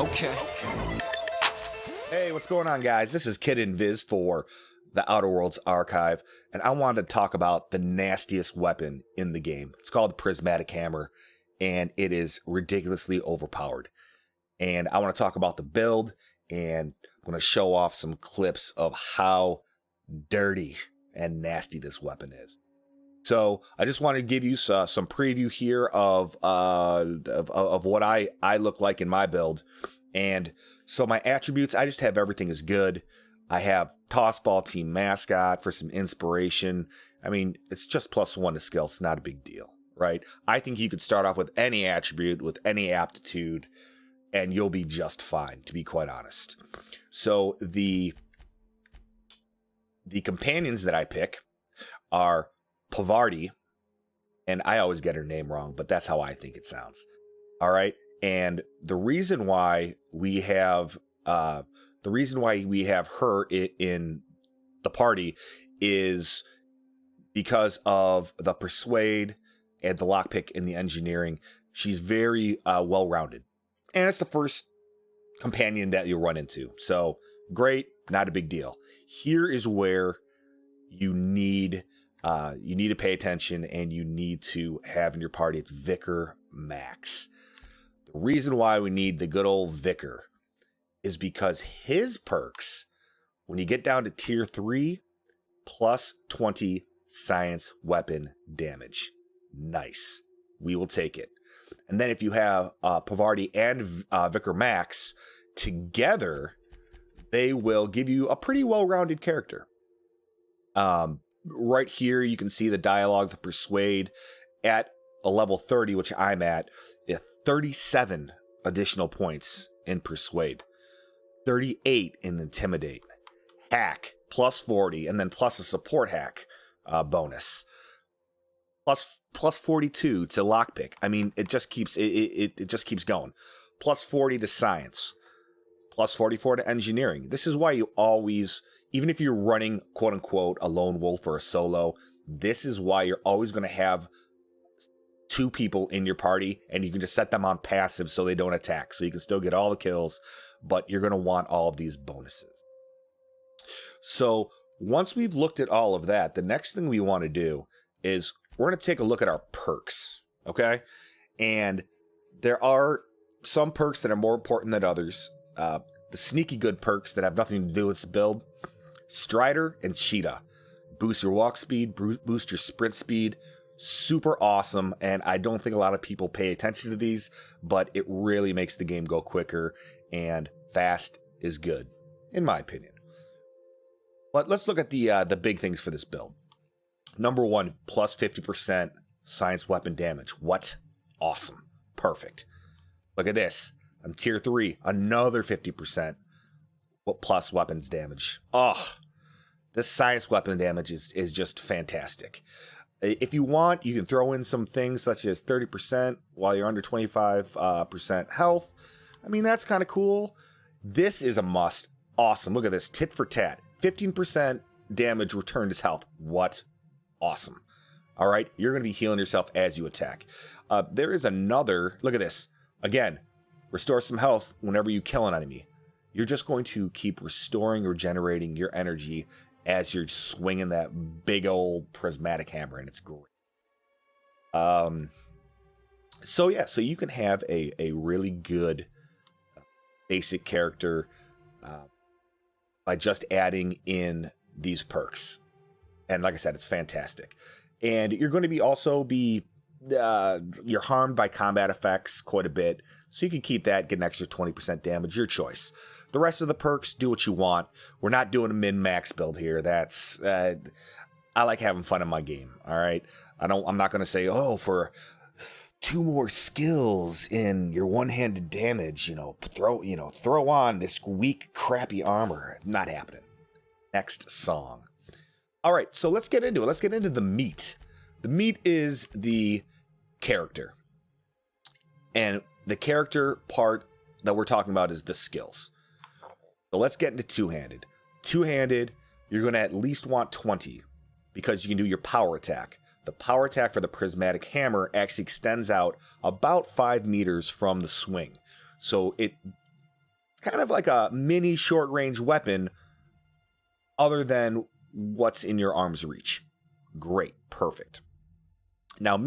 Okay. Hey, what's going on, guys? This is Kid Invis for the Outer Worlds Archive, and I wanted to talk about the nastiest weapon in the game. It's called the Prismatic Hammer, and it is ridiculously overpowered. And I want to talk about the build, and I'm going to show off some clips of how dirty and nasty this weapon is. So I just wanted to give you some preview here of what I look like in my build. And so my attributes, I just have everything is good. I have Tossball Team Mascot for some inspiration. I mean, it's just +1 to skill. It's not a big deal, right? I think you could start off with any attribute, with any aptitude, and you'll be just fine, to be quite honest. So the companions that I pick are Pavardi, and I always get her name wrong, but that's how I think it sounds. All right. And the reason why we have her in the party is because of the persuade and the lockpick and the engineering. She's very well-rounded, and it's the first companion that you'll run into. So great, not a big deal. Here is where you need to pay attention, and you need to have in your party. It's Vicar Max. The reason why we need the good old Vicar is because his perks, when you get down to tier 3, +20 science weapon damage. Nice. We will take it. And then if you have Pavardi and Vicar Max together, they will give you a pretty well-rounded character. Right here, you can see the dialogue, the persuade at a level 30, which I'm at, 37 additional points in persuade, 38 in intimidate, hack +40, and then plus a support hack bonus, plus 42 to lockpick. I mean, it just keeps it just keeps going. +40 to science, +44 to engineering. This is why you always, even if you're running quote unquote a lone wolf or a solo, this is why you're always going to have 2 people in your party, and you can just set them on passive so they don't attack. So you can still get all the kills, but you're going to want all of these bonuses. So once we've looked at all of that, the next thing we want to do is we're going to take a look at our perks, okay? And there are some perks that are more important than others. The sneaky good perks that have nothing to do with this build: Strider and Cheetah. Boost your walk speed, boost your sprint speed. Super awesome, and I don't think a lot of people pay attention to these, but it really makes the game go quicker, and fast is good, in my opinion. But let's look at the big things for this build. Number 1, +50% science weapon damage. What? Awesome. Perfect. Look at this. I'm tier 3, another 50% plus weapons damage. Oh, this science weapon damage is just fantastic. If you want, you can throw in some things such as 30% while you're under 25% health. I mean, that's kind of cool. This is a must. Awesome. Look at this. Tit for tat. 15% damage returned as health. What? Awesome. All right. You're going to be healing yourself as you attack. There is another. Look at this. Again, restore some health whenever you kill an enemy. You're just going to keep restoring, regenerating your energy as you're swinging that big old prismatic hammer, and it's great. So you can have a really good basic character by just adding in these perks. And like I said, it's fantastic. And you're going to you're harmed by combat effects quite a bit, so you can keep that, get an extra 20% damage, your choice. The rest of the perks, do what you want. We're not doing a min-max build here. That's I like having fun in my game, all right? I'm not going to say, oh, for 2 more skills in your one-handed damage, throw on this weak, crappy armor. Not happening. Next song. All right, so let's get into it. Let's get into the meat. The meat is the character. And the character part that we're talking about is the skills. So let's get into two-handed. Two-handed, you're going to at least want 20 because you can do your power attack. The power attack for the Prismatic Hammer actually extends out about 5 meters from the swing. So it kind of like a mini short range weapon other than what's in your arm's reach. Great. Perfect. Now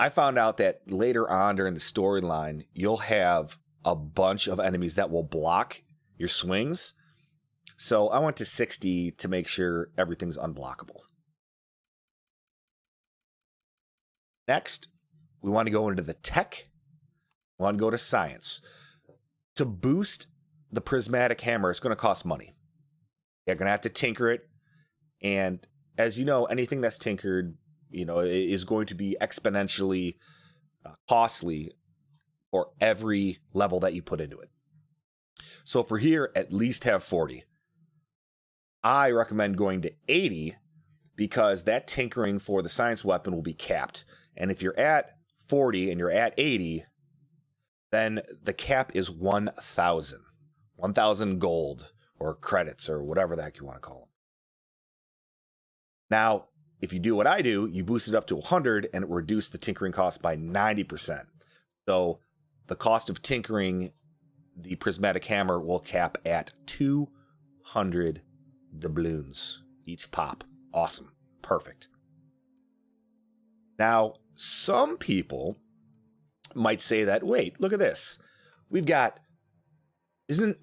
I found out that later on during the storyline, you'll have a bunch of enemies that will block your swings. So I went to 60 to make sure everything's unblockable. Next, we want to go into the tech. We want to go to science. To boost the prismatic hammer, it's going to cost money. You're going to have to tinker it. And as you know, anything that's tinkered, is going to be exponentially costly for every level that you put into it. So for here, at least have 40. I recommend going to 80 because that tinkering for the science weapon will be capped. And if you're at 40 and you're at 80, then the cap is 1,000. 1,000 gold or credits or whatever the heck you want to call them. Now, if you do what I do, you boost it up to 100 and it reduces the tinkering cost by 90%. So the cost of tinkering the prismatic hammer will cap at 200 doubloons each pop. Awesome. Perfect. Now, some people might say that, wait, look at this. We've got, isn't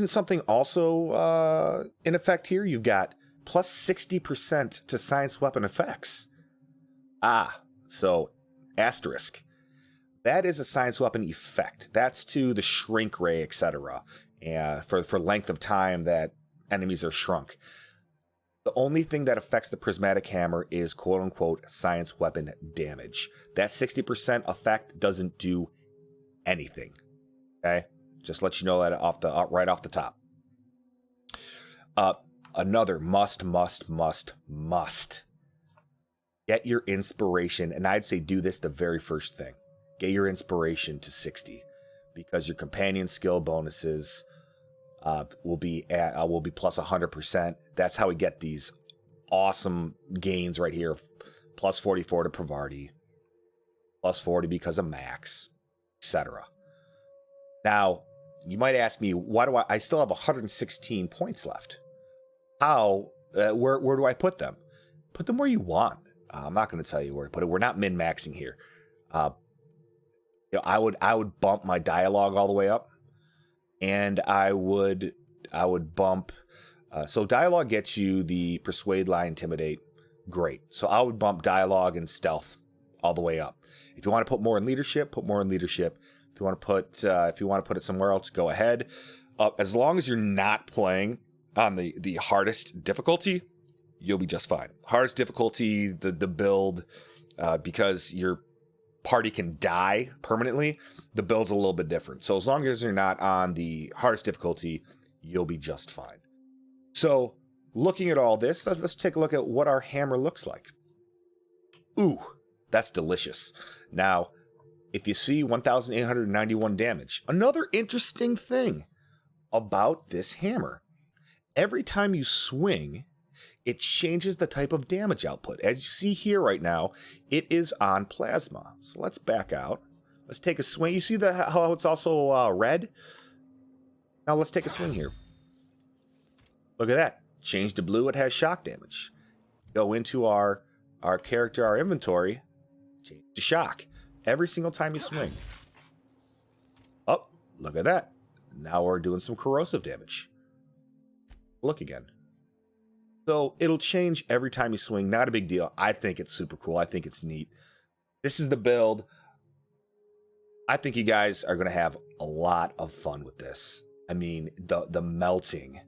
something also in effect here? You've got plus 60% to science weapon effects. So asterisk. That is a science weapon effect. That's to the shrink ray, etc. For length of time that enemies are shrunk. The only thing that affects the prismatic hammer is quote-unquote science weapon damage. That 60% effect doesn't do anything. Okay? Just let you know that right off the top. Another must. Get your inspiration, and I'd say do this the very first thing. Get your inspiration to 60, because your companion skill bonuses will be plus 100%. That's how we get these awesome gains right here. Plus 44 to Pravarti, plus 40 because of Max, etc. Now, you might ask me, why do I still have 116 points left? How? Where do I put them? Put them where you want. I'm not going to tell you where to put it. We're not min-maxing here. I would bump my dialogue all the way up, and I would bump. So dialogue gets you the persuade, lie, intimidate. Great. So I would bump dialogue and stealth all the way up. If you want to put more in leadership, put more in leadership. If you want to put it somewhere else, go ahead. As long as you're not playing on the hardest difficulty, you'll be just fine. Hardest difficulty, the build, because your party can die permanently, the build's a little bit different. So as long as you're not on the hardest difficulty, you'll be just fine. So looking at all this, let's take a look at what our hammer looks like. Ooh, that's delicious. Now, if you see 1,891 damage, another interesting thing about this hammer, every time you swing, it changes the type of damage output. As you see here right now, it is on plasma. So let's back out. Let's take a swing. You see how it's also red? Now let's take a swing here. Look at that. Change to blue, it has shock damage. Go into our character, our inventory, change to shock. Every single time you swing. Oh, look at that. Now we're doing some corrosive damage. Look again. So it'll change every time you swing. Not a big deal. I think it's super cool. I think it's neat. This is the build. I think you guys are going to have a lot of fun with this. I mean, the melting,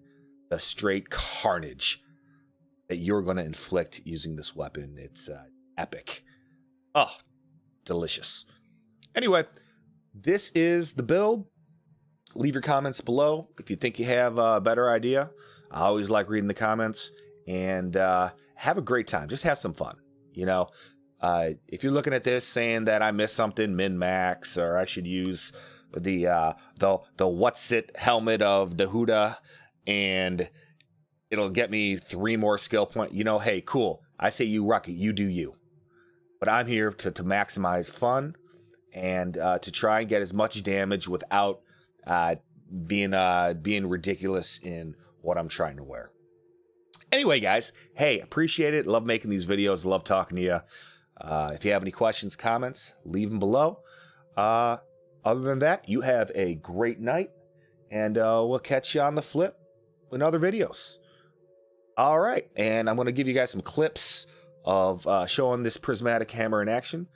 the straight carnage that you're going to inflict using this weapon. It's epic. Oh, delicious. Anyway, this is the build. Leave your comments below if you think you have a better idea. I always like reading the comments. And have a great time. Just have some fun. If you're looking at this saying that I missed something, min-max, or I should use the what's it helmet of Dahuda, and it'll get me 3 more skill points. Hey, cool. I say you rock it. You do you. But I'm here to maximize fun and to try and get as much damage without being ridiculous in what I'm trying to wear. Anyway, guys, hey, appreciate it. Love making these videos. Love talking to you. If you have any questions, comments, leave them below. Other than that, you have a great night, and we'll catch you on the flip in other videos. All right, and I'm going to give you guys some clips of showing this prismatic hammer in action,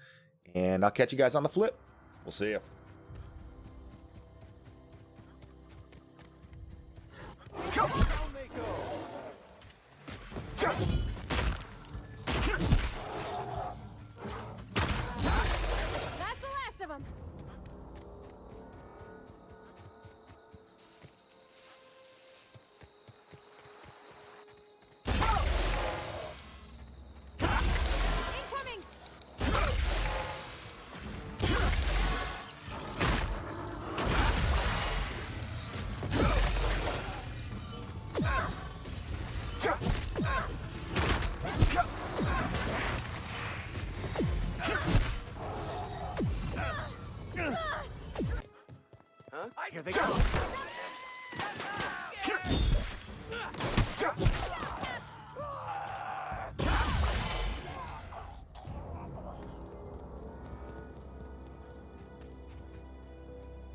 and I'll catch you guys on the flip. We'll see you. That's the last of them. Incoming. Here they go.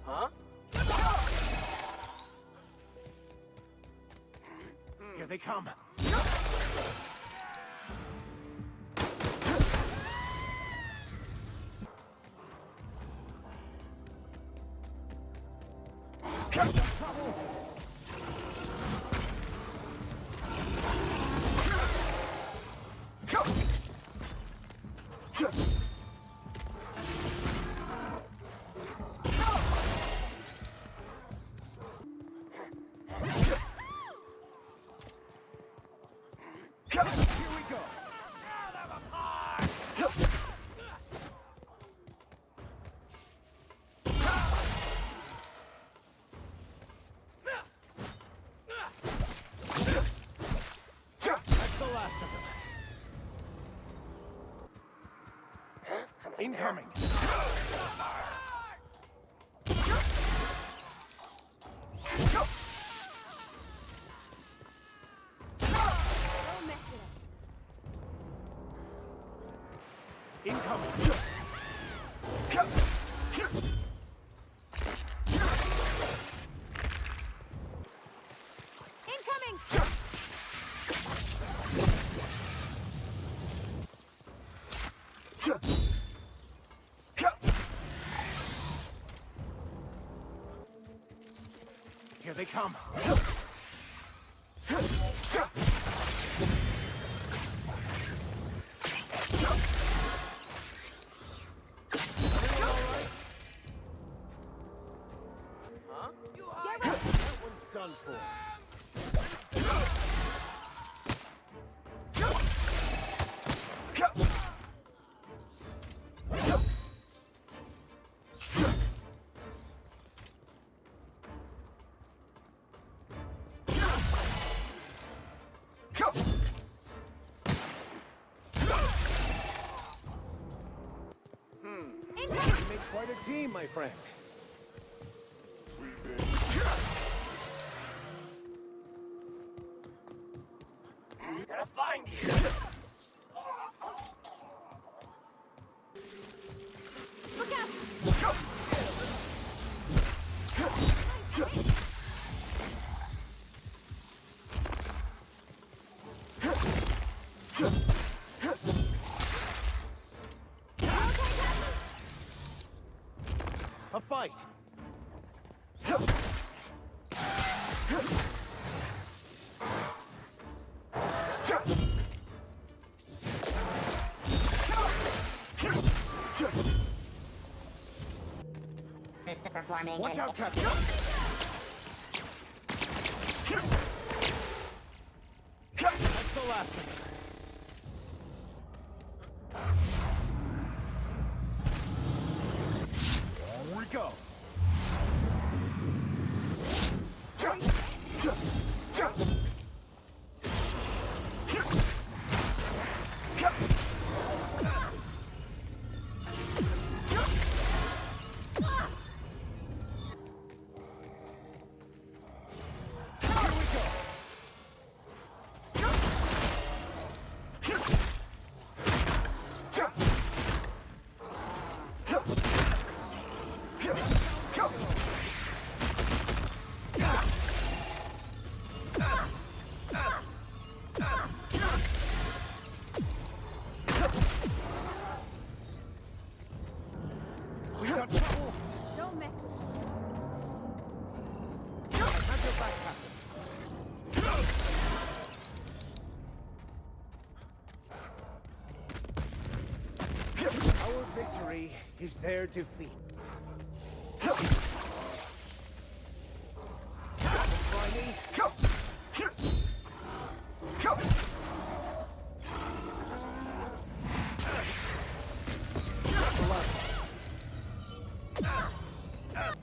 Huh? Here they come. Here we go. That's the last of them. Incoming. Don't mess with us. Incoming. Incoming. Here they come. Get ready. That one's done for. You make quite a team, my friend. Gonna find you. Look out. A fight. System performing. Watch out, Captain. That's the last of it. Here we go. We got trouble. Don't mess with us. Have your back, Captain. Our victory is their defeat. Try me.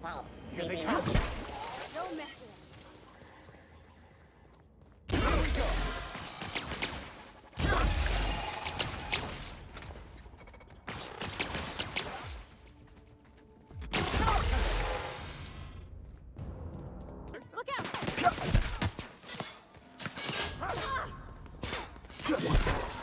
Vault, Here they leaving come. out. Don't mess with us. Here we go. Look out!